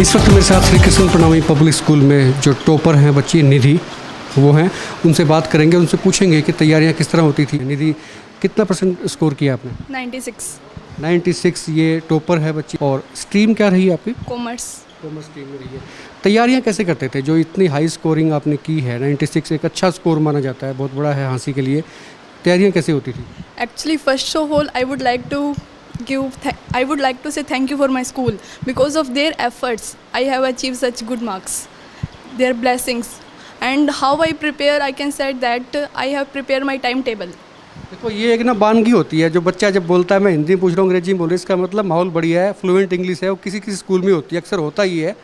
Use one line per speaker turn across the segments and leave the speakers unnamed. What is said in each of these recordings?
इस वक्त मेरे साथ श्री कृष्ण प्रणामी पब्लिक स्कूल में जो टॉपर हैं बच्ची निधि वो हैं, उनसे बात करेंगे, उनसे पूछेंगे कि तैयारियां किस तरह होती थी। निधि, कितना % स्कोर किया आपने?
96।
96। ये टॉपर है बच्ची। और स्ट्रीम क्या रही आपकी?
कॉमर्स।
कॉमर्स स्ट्रीम में रही है। तैयारियां कैसे करते थे? जो इतनी हाई स्कोरिंग आपने की है, 96 एक अच्छा स्कोर माना जाता है, बहुत बड़ा है हांसी के लिए। तैयारियां कैसे होती थी?
Actually, first of all, I would like to say thank you for my school. Because of their efforts, I have achieved such good marks. Their blessings. And how I prepare, I can say that I have prepared my timetable.
देखो, ये एक ना वानगी होती है। जो बच्चा जब बोलता है मैं हिंदी में पूछ रहा हूँ, अंग्रेजी में बोल रहा हूँ, इसका मतलब माहौल बढ़िया है, फ्लुएंट इंग्लिश है। वो किसी किसी स्कूल में होती है, अक्सर होता ही है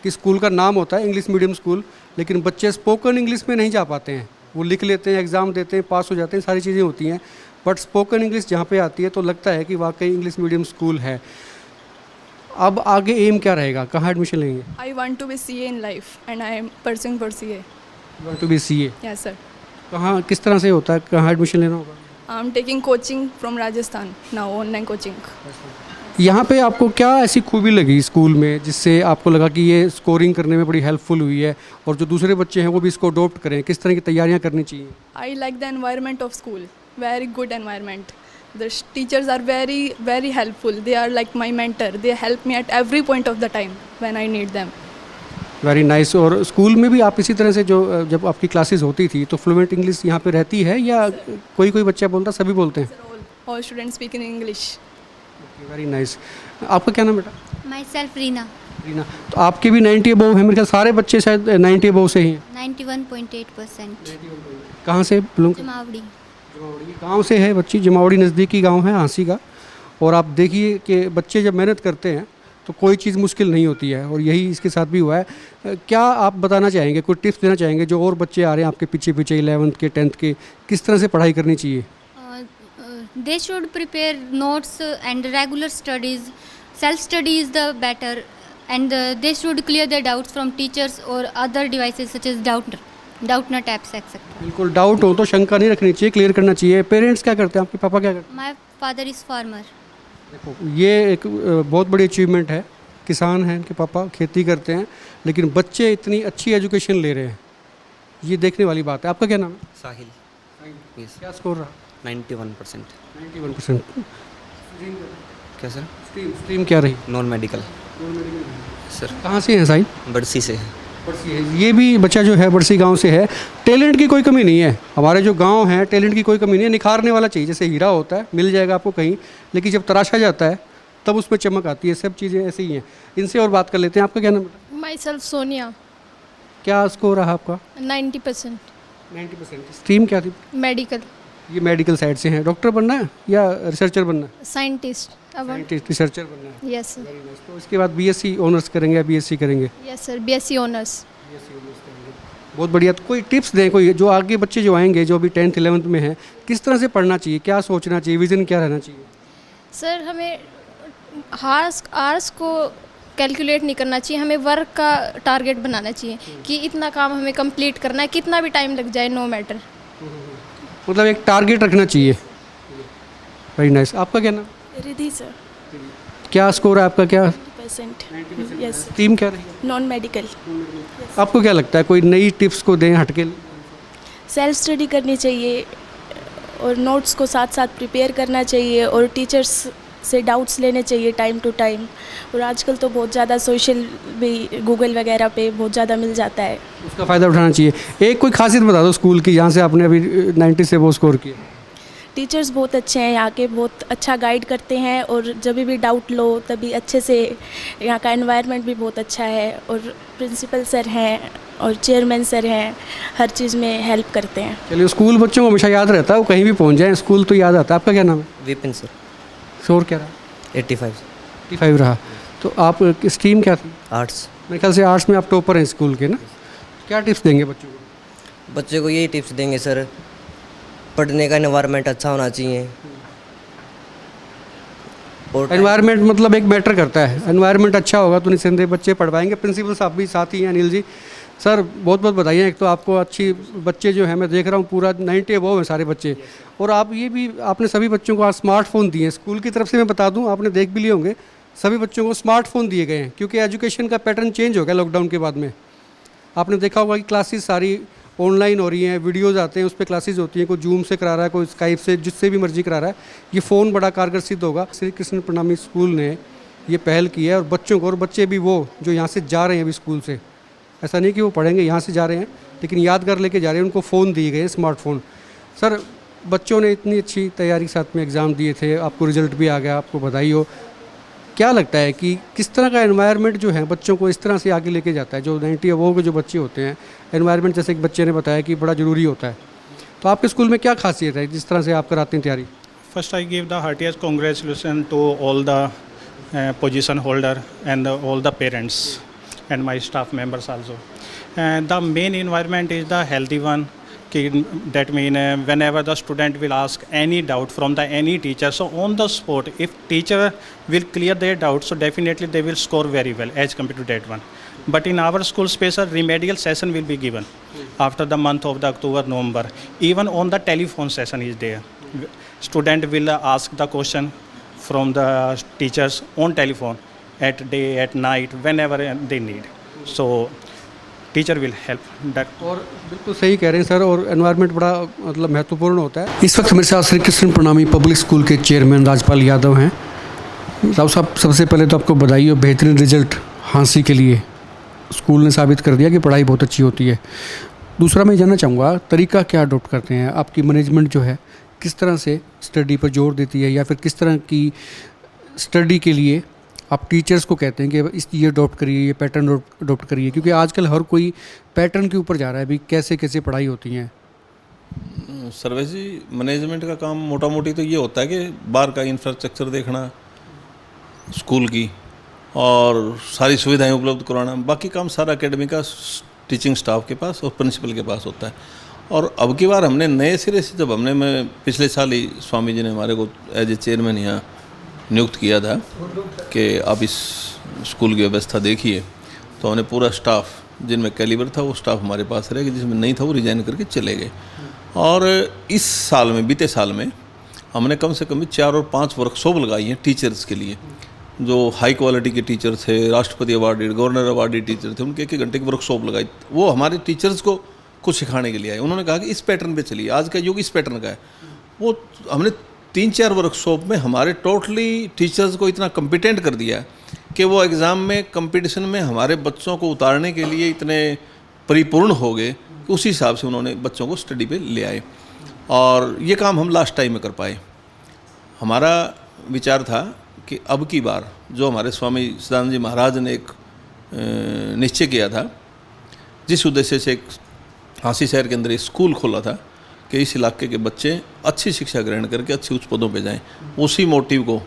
कि स्कूल का नाम होता है इंग्लिश मीडियम स्कूल, लेकिन बच्चे स्पोकन इंग्लिश में नहीं जा पाते हैं। वो लिख लेते हैं, एग्ज़ाम देते हैं, पास हो जाते हैं, सारी चीज़ें होती हैं, बट स्पोकन इंग्लिश जहाँ पे आती है तो लगता है कि वाकई इंग्लिश मीडियम स्कूल है। अब आगे एम क्या रहेगा, कहाँ एडमिशन लेंगे?
I want to be CA in life and I am pursuing for CA.
You want to be CA।
Yes, sir.
कहाँ, किस तरह से होता है, कहाँ एडमिशन लेना होगा?
I am taking coaching from Rajasthan now, online coaching.
यहाँ पे आपको क्या ऐसी खूबी लगी स्कूल में जिससे आपको लगा कि ये स्कोरिंग करने में बड़ी हेल्पफुल हुई है और जो दूसरे बच्चे हैं वो भी इसको अडोप्ट करें? किस तरह की तैयारियाँ करनी चाहिए?
I like the environment of school. Very good environment. The teachers are very, very helpful. They are like my mentor. They help me at every point of the time when I need them.
Very nice. और school में भी आप इसी तरह से, जो जब आपकी क्लासेस होती थी तो फ्लुएंट इंग्लिश यहाँ पे रहती है या कोई कोई बच्चा बोलता, सभी बोलते हैं?
All students speak in English.
Very nice. आपका क्या नाम बेटा?
Myself Reena.
रीना। तो आपके भी 90 अबव है मेरे ख्याल, सारे बच्चे शायद 90 अबव से ही हैं।
91.8%।
कहाँ से बिलोंग?
जमावड़ी।
जमावड़ी गाँव से है बच्ची। जमावड़ी नज़दीकी गाँव है हांसी का। और आप देखिए कि बच्चे जब मेहनत करते हैं तो कोई चीज़ मुश्किल नहीं होती है, और यही इसके साथ भी हुआ है। क्या आप बताना चाहेंगे, कोई टिप्स देना चाहेंगे जो और बच्चे आ रहे हैं आपके पीछे पीछे 11th के 10th के, किस तरह से पढ़ाई करनी चाहिए?
They should prepare notes and regular studies. Self study is the better, and they should clear their doubts from teachers or other devices such as Doubtnut apps, etc.
बिल्कुल, डाउट हो तो शंका नहीं रखनी चाहिए, क्लियर करना चाहिए। पेरेंट्स क्या करते हैं आपके? पापा क्या करते हैं?
My father is farmer.
देखो, ये एक बहुत बड़ी अचीवमेंट है। किसान हैं इनके पापा, खेती करते हैं, लेकिन बच्चे इतनी अच्छी एजुकेशन ले रहे हैं, ये देखने वाली बात है। आपका क्या नाम है?
साहिल। यस।
क्या स्कोर रहा?
91%।
91%।
क्या सर?
स्ट्रीम क्या रही?
Non medical sir.
कहाँ से हैं साहिल?
बड़सी से है।
बरसी है। ये भी बच्चा जो है बरसी गांव से है। टैलेंट की कोई कमी नहीं है, हमारे जो गांव हैं टैलेंट की कोई कमी नहीं है। निखारने वाला चाहिए, जैसे हीरा होता है मिल जाएगा आपको कहीं, लेकिन जब तराशा जाता है तब उसमें चमक आती है। सब चीज़ें ऐसी ही हैं। इनसे और बात कर लेते हैं। आपका क्या नाम है?
Myself Sonia.
क्या स्कोर रहा आपका?
90%।
90%। स्ट्रीम क्या थी?
मेडिकल।
ये मेडिकल साइड से हैं। डॉक्टर बनना है या रिसर्चर बनना है?
साइंटिस्ट।
साइंटिस्ट, रिसर्चर बनना है।
Yes sir.
तो इसके बाद BSc ऑनर्स करेंगे या BSc करेंगे?
Yes sir, BSc honours.
बहुत बढ़िया। तो कोई टिप्स दें, कोई जो आगे बच्चे जो आएंगे, जो अभी 10th 11th में हैं, किस तरह से पढ़ना चाहिए, क्या सोचना चाहिए, विज़न क्या रहना चाहिए?
सर हमें आर्स को कैलकुलेट नहीं करना चाहिए, हमें वर्क का टारगेट बनाना चाहिए कि इतना काम हमें कंप्लीट करना है, कितना भी टाइम लग जाए, नो मैटर।
मतलब एक टारगेट रखना चाहिए। Very nice. आपका क्या नाम?
रिधि सर।
क्या स्कोर है आपका? क्या
90%। यस।
टीम क्या रही?
Non medical.
आपको क्या लगता है, कोई नई टिप्स को दें हटके?
सेल्फ स्टडी करनी चाहिए और नोट्स को साथ साथ प्रिपेयर करना चाहिए और टीचर्स से डाउट्स लेने चाहिए टाइम टू टाइम। और आजकल तो बहुत ज़्यादा सोशल भी गूगल वगैरह पे बहुत ज़्यादा मिल जाता है,
उसका फ़ायदा उठाना चाहिए। एक कोई खासियत बता दो स्कूल की, जहाँ से आपने अभी 90 से वो स्कोर किया।
टीचर्स बहुत अच्छे हैं यहाँ के, बहुत अच्छा गाइड करते हैं और जब भी डाउट लो तभी अच्छे से, यहाँ का एनवायरनमेंट भी बहुत अच्छा है और प्रिंसिपल सर हैं और चेयरमैन सर हैं, हर चीज़ में हेल्प करते हैं।
चलिए, स्कूल बच्चों को हमेशा याद रहता है, वो कहीं भी पहुँच जाए स्कूल तो याद आता है। आपका क्या नाम है?
विपिन सर।
स्कोर क्या रहा?
85।
85 रहा। तो आप स्ट्रीम क्या थी?
आर्ट्स।
मेरे ख्याल से आर्ट्स में आप टॉपर हैं स्कूल के ना। क्या टिप्स देंगे बच्चों को?
बच्चे को यही टिप्स देंगे सर, पढ़ने का एनवायरनमेंट अच्छा होना चाहिए। और
एनवायरनमेंट मतलब एक मैटर करता है। एनवायरनमेंट अच्छा होगा तो निस्संदेह बच्चे पढ़ पाएंगे। प्रिंसिपल साहब भी साथ ही हैं, अनिल जी सर, बहुत बहुत बधाइयाँ। एक तो आपको अच्छी, बच्चे जो हैं मैं देख रहा हूँ पूरा 90 अबव हैं सारे बच्चे। और आप ये भी, आपने सभी बच्चों को आज स्मार्टफोन दिए हैं स्कूल की तरफ से। मैं बता दूँ, आपने देख भी लिए होंगे, सभी बच्चों को स्मार्टफोन दिए गए हैं, क्योंकि एजुकेशन का पैटर्न चेंज हो गया लॉकडाउन के बाद में। आपने देखा होगा कि क्लासेस सारी ऑनलाइन हो रही हैं, वीडियोज़ आते हैं, उस पर क्लासेस होती हैं, कोई जूम से करा रहा है, कोई स्काइप से, जिससे भी मर्जी करा रहा है। ये फ़ोन बड़ा कारगर सिद्ध होगा। श्री कृष्ण प्रणामी स्कूल ने ये पहल की है, और बच्चों को, और बच्चे भी वो जो यहाँ से जा रहे हैं अभी स्कूल से, ऐसा नहीं कि वो पढ़ेंगे, यहाँ से जा रहे हैं लेकिन यादगार लेके जा रहे हैं, उनको फ़ोन दिए गए हैं, स्मार्टफोन। सर, बच्चों ने इतनी अच्छी तैयारी के साथ में एग्ज़ाम दिए थे, आपको रिजल्ट भी आ गया, आपको बधाई हो। क्या लगता है कि किस तरह का एनवायरनमेंट जो है बच्चों को इस तरह से आगे लेके जाता है? जो 90 अबव के जो बच्चे होते हैं, एनवायरनमेंट जैसे एक बच्चे ने बताया कि बड़ा ज़रूरी होता है, तो आपके स्कूल में क्या खासियत है जिस तरह से आप कराते हैं तैयारी?
First, I give the heartiest congratulations to all the position holder and all the parents and my staff members also. And the main environment is the healthy one. That means whenever the student will ask any doubt from the any teacher, so on the spot, if teacher will clear their doubt, so definitely they will score very well as compared to that one. But in our school special remedial session will be given after the month of the October, November. Even on the telephone session is there. Student will ask the question from the teachers on telephone at day, at night, whenever they need. So teacher will help that. और
बिल्कुल सही कह रहे हैं sir, और environment बड़ा मतलब महत्वपूर्ण होता है। इस वक्त मेरे साथ श्री कृष्ण प्रणामी पब्लिक स्कूल के चेयरमैन राजपाल यादव हैं। राव साहब, सबसे पहले तो आपको बधाई हो बेहतरीन रिजल्ट हासिल के लिए। स्कूल ने साबित कर दिया कि पढ़ाई बहुत अच्छी होती है। दूसरा मैं जानना चाहूँगा, तरीका क्या अडोप्ट करते हैं? आपकी मैनेजमेंट जो है किस तरह से स्टडी पर जोर देती है, या फिर किस तरह की स्टडी के लिए आप टीचर्स को कहते हैं कि ये अडॉप्ट करिए, ये पैटर्न अडॉप्ट करिए? क्योंकि आजकल हर कोई पैटर्न के ऊपर जा रहा है। अभी कैसे कैसे पढ़ाई होती हैं?
सर्वेश जी, मैनेजमेंट का काम मोटा मोटी तो ये होता है कि बाहर का इंफ्रास्ट्रक्चर देखना स्कूल की और सारी सुविधाएं उपलब्ध करवाना। बाकी काम सारा एकेडमी का टीचिंग स्टाफ के पास और प्रिंसिपल के पास होता है। और अब की बार हमने नए सिरे से जब मैं पिछले साल ही स्वामी जी ने हमारे को एज ए चेयरमैन यहाँ नियुक्त किया था कि आप इस स्कूल की व्यवस्था देखिए, तो हमने पूरा स्टाफ, जिनमें कैलिबर था वो स्टाफ हमारे पास रह गया, जिसमें नहीं था वो रिजाइन करके चले गए। और इस साल में, बीते साल में हमने कम से कम 4 और 5 वर्कशॉप लगाई हैं टीचर्स के लिए। जो हाई क्वालिटी के टीचर थे, राष्ट्रपति अवार्डेड, गवर्नर अवार्डेड टीचर थे, उनके 1 घंटे की वर्कशॉप लगाई। वो हमारे टीचर्स को कुछ सिखाने के लिए आए। उन्होंने कहा कि इस पैटर्न पे चलिए, आज का युग इस पैटर्न का है। वो हमने 3-4 वर्कशॉप में हमारे टोटली टीचर्स को इतना कॉम्पिटेंट कर दिया कि वो एग्ज़ाम में, कंपटीशन में हमारे बच्चों को उतारने के लिए इतने परिपूर्ण हो गए कि उसी हिसाब से उन्होंने बच्चों को स्टडी पे ले आए। और ये काम हम लास्ट टाइम में कर पाए। हमारा विचार था कि अब की बार जो हमारे स्वामी सदानंद जी महाराज ने एक निश्चय किया था, जिस उद्देश्य से एक हांसी शहर के अंदर एक स्कूल खोला था कि इस इलाके के बच्चे अच्छी शिक्षा ग्रहण करके अच्छे उच्च पदों पे जाएं, उसी मोटिव को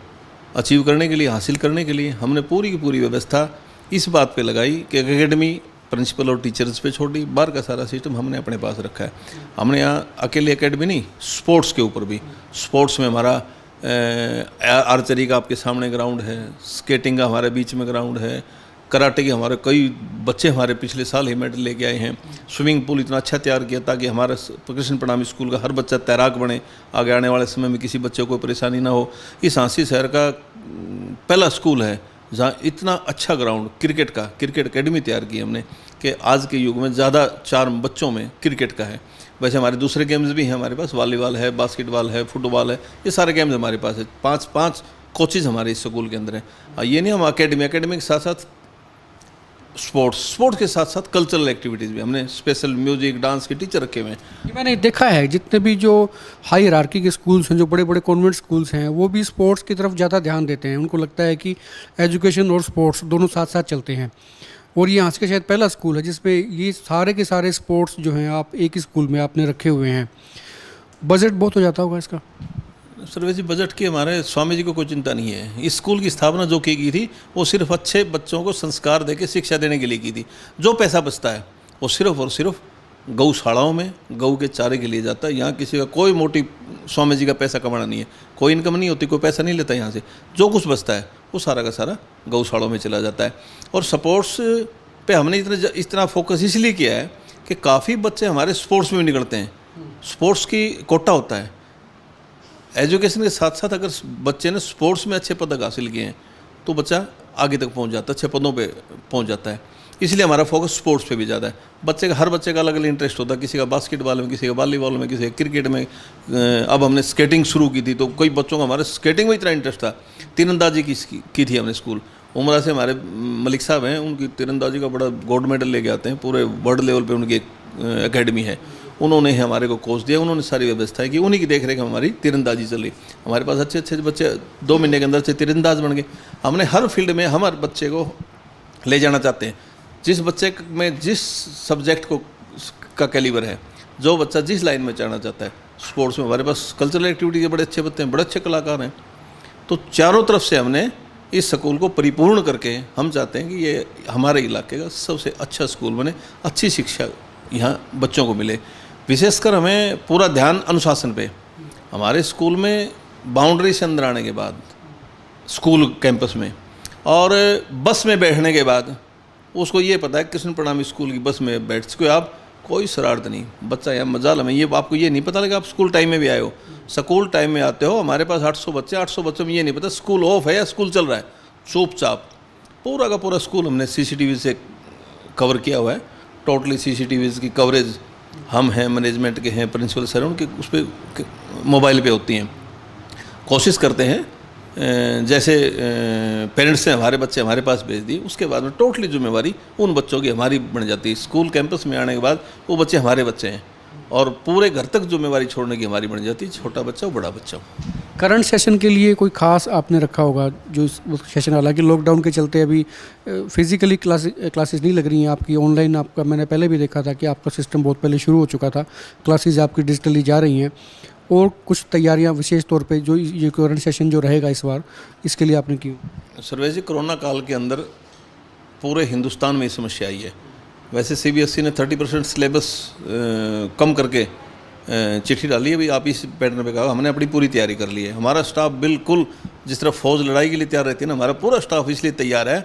अचीव करने के लिए, हासिल करने के लिए हमने पूरी की पूरी व्यवस्था इस बात पे लगाई कि एकेडमी प्रिंसिपल और टीचर्स पे छोड़ी, बाहर का सारा सिस्टम हमने अपने पास रखा है। हमने यहाँ अकेले एकेडमी नहीं, स्पोर्ट्स के ऊपर भी, स्पोर्ट्स में हमारा आर्चरी का आपके सामने ग्राउंड है, स्केटिंग का हमारे बीच में ग्राउंड है, कराटे के हमारे कई बच्चे हमारे पिछले साल ही मेडल लेके आए हैं। स्विमिंग पूल इतना अच्छा तैयार किया ताकि हमारे कृष्ण प्रणामी स्कूल का हर बच्चा तैराक बने, आगे आने वाले समय में किसी बच्चे को परेशानी ना हो। इस हांसी शहर का पहला स्कूल है जहाँ इतना अच्छा ग्राउंड क्रिकेट का, क्रिकेट एकेडमी तैयार की हमने कि आज के युग में ज़्यादा चार्म बच्चों में क्रिकेट का है। वैसे हमारे दूसरे गेम्स भी हैं हमारे पास, वॉलीबॉल है, बास्केटबॉल है, फुटबॉल है, ये सारे गेम्स हमारे पास है। 5 कोचेज़ हमारे इस स्कूल के अंदर हैं। ये नहीं हम एकेडमी के साथ साथ स्पोर्ट्स के साथ साथ कल्चरल एक्टिविटीज़ भी, हमने स्पेशल म्यूजिक डांस के टीचर रखे हुए हैं।
ये मैंने देखा है जितने भी जो हाई हायरार्की के स्कूल्स हैं, जो बड़े बड़े कॉन्वेंट स्कूल्स हैं, वो भी स्पोर्ट्स की तरफ ज़्यादा ध्यान देते हैं। उनको लगता है कि एजुकेशन और स्पोर्ट्स दोनों साथ साथ चलते हैं। और ये आज का शायद पहला स्कूल है जिसमें ये सारे के सारे स्पोर्ट्स जो हैं आप एक ही स्कूल में आपने रखे हुए हैं। बजट बहुत हो जाता होगा इसका?
सर्वेश जी, बजट की हमारे स्वामी जी को कोई चिंता नहीं है। इस स्कूल की स्थापना जो की गई थी वो सिर्फ अच्छे बच्चों को संस्कार देके शिक्षा देने के लिए की थी। जो पैसा बचता है वो सिर्फ और सिर्फ गौशालाओं में गऊ के चारे के लिए जाता है। यहाँ किसी का कोई मोटिव स्वामी जी का पैसा कमाना नहीं है, कोई इनकम नहीं होती, कोई पैसा नहीं लेता यहाँ से। जो कुछ बचता है वो सारा का सारा गौशालाओं में चला जाता है। और स्पोर्ट्स पे हमने इतना फोकस इसलिए किया है कि काफ़ी बच्चे हमारे स्पोर्ट्स में भी निकलते हैं। स्पोर्ट्स की कोटा होता है। एजुकेशन के साथ साथ अगर बच्चे ने स्पोर्ट्स में अच्छे पदक हासिल किए हैं तो बच्चा आगे तक पहुंच जाता है, अच्छे पदों पे पहुंच जाता है। इसलिए हमारा फोकस स्पोर्ट्स पे भी ज़्यादा है। हर बच्चे का अलग अलग इंटरेस्ट होता है, किसी का बास्केटबॉल में, किसी का वॉलीबॉल में, किसी का क्रिकेट में। अब हमने स्केटिंग शुरू की थी, तो कई बच्चों का हमारे स्केटिंग में इतना इंटरेस्ट था। तीरंदाजी की थी हमने स्कूल। उमरा से हमारे मलिक साहब हैं, उनकी तीरंदाजी का बड़ा गोल्ड मेडल लेके आते हैं, पूरे वर्ल्ड लेवल पे उनकी एकेडमी है। उन्होंने हमारे को कोच दिया, उन्होंने सारी व्यवस्था की, उन्हीं की देख रेख हमारी तीरंदाजी चल रही। हमारे पास अच्छे अच्छे बच्चे 2 महीने के अंदर से तीरंदाज बन गए। हमने हर फील्ड में हमारे बच्चे को ले जाना चाहते हैं। जिस बच्चे में जिस सब्जेक्ट का कैलिबर है, जो बच्चा जिस लाइन में जाना चाहता है, स्पोर्ट्स में हमारे पास कल्चरल एक्टिविटी के बड़े अच्छे बच्चे हैं, बड़े अच्छे कलाकार हैं। तो चारों तरफ से हमने इस स्कूल को परिपूर्ण करके हम चाहते हैं कि ये हमारे इलाके का सबसे अच्छा स्कूल बने, अच्छी शिक्षा यहाँ बच्चों को मिले। विशेषकर हमें पूरा ध्यान अनुशासन पे। हमारे स्कूल में बाउंड्री से अंदर आने के बाद स्कूल कैंपस में और बस में बैठने के बाद उसको ये पता है कृष्ण प्रणामी स्कूल की बस में बैठ सको आप, कोई शरारत नहीं। बच्चा यहाँ मजाल हमें ये आपको ये नहीं पता लगा आप स्कूल टाइम में भी आए हो, स्कूल टाइम में आते हो। हमारे पास 800 बच्चों में ये नहीं पता स्कूल ऑफ है या स्कूल चल रहा है। चुपचाप पूरा का पूरा स्कूल हमने CCTV से कवर किया हुआ है। टोटली CCTV की कवरेज हम हैं, मैनेजमेंट के हैं, प्रिंसिपल सर उनके उस पर मोबाइल पे होती हैं। कोशिश करते हैं जैसे पेरेंट्स ने हमारे बच्चे हमारे पास भेज दिए, उसके बाद में टोटली जिम्मेवारी उन बच्चों की हमारी बन जाती है। स्कूल कैंपस में आने के बाद वो बच्चे हमारे बच्चे हैं और पूरे घर तक जिम्मेवारी छोड़ने की हमारी बन जाती है, छोटा बच्चा हो बड़ा बच्चा हो।
करंट सेशन के लिए कोई खास आपने रखा होगा जो सेशन, हालांकि लॉकडाउन के चलते अभी फिजिकली क्लासेस नहीं लग रही हैं आपकी, ऑनलाइन आपका मैंने पहले भी देखा था कि आपका सिस्टम बहुत पहले शुरू हो चुका था, क्लासेस आपकी डिजिटली जा रही हैं। और कुछ तैयारियां विशेष तौर पे जो ये करंट सेशन जो रहेगा इस बार, इसके लिए आपने की?
सर्वेश जी, कोरोना काल के अंदर पूरे हिंदुस्तान में ये समस्या आई है। वैसे CBSE ने 30% सिलेबस कम करके चिट्ठी डाली है, भाई आप इस पैटर्न पे कहा। हमने अपनी पूरी तैयारी कर ली है। हमारा स्टाफ बिल्कुल जिस तरह फौज लड़ाई के लिए तैयार रहती है ना, हमारा पूरा स्टाफ इसलिए तैयार है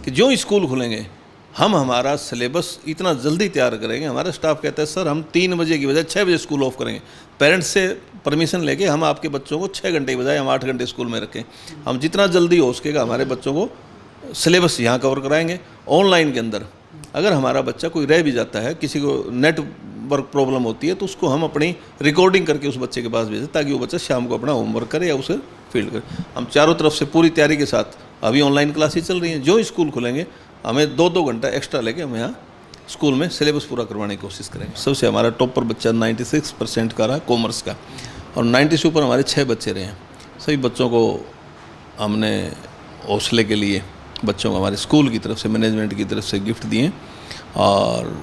कि जो स्कूल खुलेंगे हम हमारा सिलेबस इतना जल्दी तैयार करेंगे। हमारा स्टाफ कहता है सर हम 3 बजे की बजाय 6 बजे स्कूल ऑफ करेंगे। पेरेंट्स से परमिशन लेके हम आपके बच्चों को 6 घंटे की बजाय हम 8 घंटे स्कूल में रखें। हम जितना जल्दी हो सकेगा हमारे बच्चों को सिलेबस यहाँ कवर कराएंगे। ऑनलाइन के अंदर अगर हमारा बच्चा कोई रह भी जाता है, किसी को नेटवर्क प्रॉब्लम होती है, तो उसको हम अपनी रिकॉर्डिंग करके उस बच्चे के पास भेजें ताकि वो बच्चा शाम को अपना होमवर्क करे या उसे फील्ड करे। हम चारों तरफ से पूरी तैयारी के साथ अभी ऑनलाइन क्लासेस चल रही हैं। जो स्कूल खुलेंगे हमें 2-2 घंटा एक्स्ट्रा लेके हम यहाँ स्कूल में सिलेबस पूरा करवाने की कोशिश करेंगे। सबसे हमारा टॉपर बच्चा 96% का रहा कॉमर्स का, और 90 से ऊपर हमारे 6 बच्चे रहे हैं। सभी बच्चों को हमने हौसले के लिए बच्चों को हमारे स्कूल की तरफ से, मैनेजमेंट की तरफ से गिफ्ट दिए। और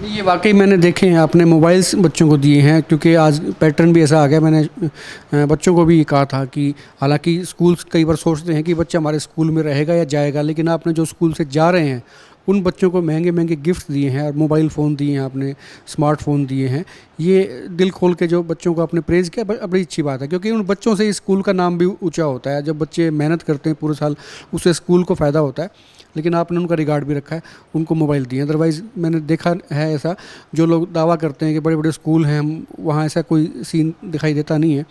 ये वाकई मैंने देखे हैं, आपने मोबाइल्स बच्चों को दिए हैं, क्योंकि आज पैटर्न भी ऐसा आ गया। मैंने बच्चों को भी कहा था कि हालांकि स्कूल्स कई बार सोचते हैं कि बच्चा हमारे स्कूल में रहेगा या जाएगा, लेकिन आपने जो स्कूल से जा रहे हैं उन बच्चों को महंगे महंगे गिफ्ट दिए हैं और मोबाइल फ़ोन दिए हैं, आपने स्मार्टफोन दिए हैं। ये दिल खोल के जो बच्चों को आपने प्रेज़ किया, बड़ी अच्छी बात है, क्योंकि उन बच्चों से स्कूल का नाम भी ऊंचा होता है। जब बच्चे मेहनत करते हैं पूरे साल, उससे स्कूल को फ़ायदा होता है। लेकिन आपने उनका रिगार्ड भी रखा है, उनको मोबाइल दिए। अदरवाइज़ मैंने देखा है ऐसा, जो लोग दावा करते हैं कि बड़े बड़े स्कूल हैं, हम वहाँ ऐसा कोई सीन दिखाई देता नहीं है।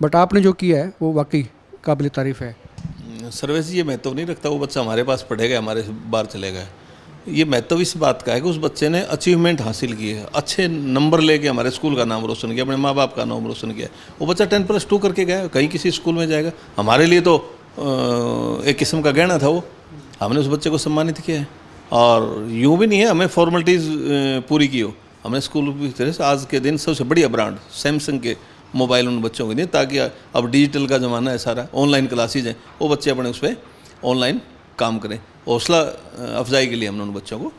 बट आपने जो किया है वो वाकई काबिल तारीफ़ है।
सर्वेश जी, ये महत्व नहीं रखता वो बच्चा हमारे पास पढ़ेगा हमारे बाहर चलेगा। ये महत्व इस बात का है कि उस बच्चे ने अचीवमेंट हासिल की है, अच्छे नंबर लेके हमारे स्कूल का नाम रोशन किया, अपने माँ बाप का नाम रोशन किया। वो बच्चा 10+2 करके गया, कहीं किसी स्कूल में जाएगा। हमारे लिए तो एक किस्म का गहना था वो, हमने उस बच्चे को सम्मानित किया है। और यूँ भी नहीं है हमें फॉर्मेलिटीज़ पूरी की हो, हमने स्कूल की तरह से आज के दिन सबसे बढ़िया ब्रांड सैमसंग के मोबाइल उन बच्चों को दिए, ताकि अब डिजिटल का ज़माना है, सारा ऑनलाइन क्लासेज हैं, वो बच्चे अपने उस पर ऑनलाइन काम करें। हौसला अफजाई के लिए हमने उन बच्चों को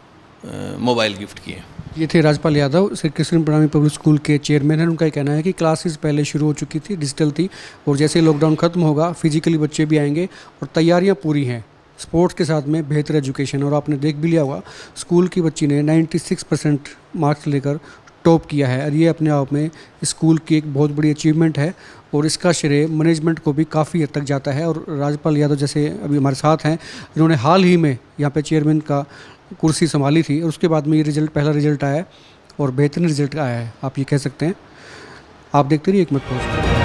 मोबाइल गिफ्ट किए।
ये थे राजपाल यादव, श्री कृष्ण प्रणामी पब्लिक स्कूल के चेयरमैन हैं। उनका ये कहना है कि क्लासेस पहले शुरू हो चुकी थी, डिजिटल थी, और जैसे लॉकडाउन ख़त्म होगा फिजिकली बच्चे भी आएंगे और तैयारियां पूरी हैं स्पोर्ट्स के साथ में बेहतर एजुकेशन। और आपने देख भी लिया होगा, स्कूल की बच्ची ने 96% मार्क्स लेकर टॉप किया है, और ये अपने आप में स्कूल की एक बहुत बड़ी अचीवमेंट है। और इसका श्रेय मैनेजमेंट को भी काफ़ी हद तक जाता है। और राजपाल यादव जैसे अभी हमारे साथ हैं, इन्होंने हाल ही में यहाँ पे चेयरमैन का कुर्सी संभाली थी, और उसके बाद में ये रिज़ल्ट, पहला रिज़ल्ट आया है और बेहतरीन रिज़ल्ट आया है, आप ये कह सकते हैं। आप देखते रहिए एकमत पोस्ट।